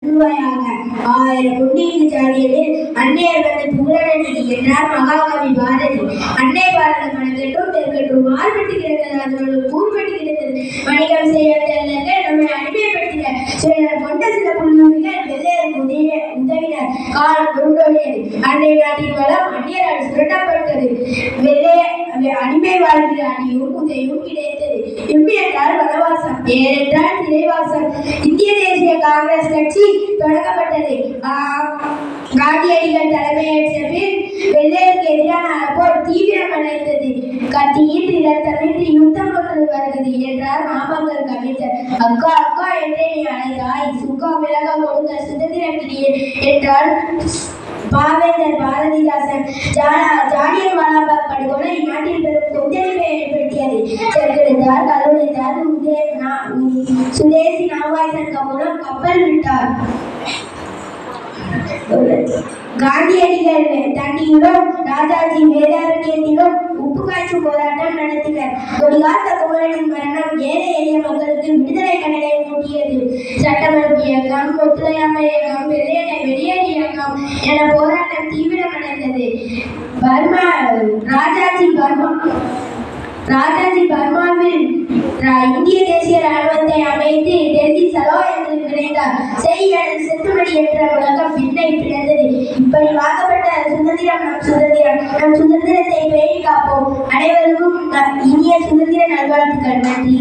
ரூபாயாக 1000 பொன்னியின் சாதியது அன்னையர் வந்து புகழடி என்றார் மகாகவி பாரதி. அன்னை பாரத மனக்கெட்டும் தெற்கெட்டும் மாறுபட்டு கிடந்தது, அதோடு கூறுபட்டு கிடந்தது. வணிகம் செய்வதற்கு நம்மை அடிமைப்படுத்தின கொண்ட சில புள்ளிகள் வெள்ளையருக்கு உதவினர். காலம் உருண்டோடியது. அன்னை நாட்டின் வளம் அந்நியரால் சுரண்டப்பட்டது. அடிமை வாழ்கிற அணியும் உதவியும் கிடைத்தது. எவ்வியென்றால் வனவாசம், ஏனென்றால் சிறைவாசம். இந்திய தேசிய காங்கிரஸ் கட்சி தொடங்கப்பட்டது. காந்தியடிகள் தலைமையேற்ற பின் வெள்ளையருக்கு எதிரான போர் தீவிரமடைந்தது. கத்தியின் திறத்தமின்றி யுத்தம் கொண்டு வருகிறது என்றார் மாமங்கர் கவிஞர். அக்கா அக்கா என்றே நீ அழைத்தாய், சுக்கா விலக கொடுக்க சுதந்திரம் என்றால் பாவேந்தர் பாரதிதாசன். ஜாலியன் வாலாபாக் படுகொலை நாட்டில் பெரும் கொந்தளிப்பை ஏற்படுத்தியது. சென்றெடுத்தார், கல்லூரித்தார், சுதேசி நாவாய் சங்கம் மூலம் கப்பல் விட்டார். காந்தியடிகள் தண்டியிலும் ராஜாஜி வேதாரண்யத்திலும் உப்பு காய்ச்சி போராட்டம் நடத்தினர். கொடிகாத்த குமரனின் மரணம் ஏழை எளிய மக்களுக்கு விடுதலை கடலை மூட்டியது. சட்டமன்ற இயக்கம், ஒத்துழையாமை இயக்கம், வெளியேறு இயக்கம் என போராட்டம் தீவிரமடைந்தது. ராஜாஜி பர்மாவில் இந்திய தேசிய ராணுவத்தை அமைத்து டெல்லி சலோயத்தில் விரைந்தார். செத்துமணி என்ற உலகம் பின்னை பிறந்தது. இப்படி வாக்கப்பட்ட சுதந்திரம் நம் சுதந்திரம். நம் சுதந்திரத்தை பேணி காப்போம். அனைவருக்கும் இனிய சுதந்திர நல்வாழ்த்துக்கள். நன்றி.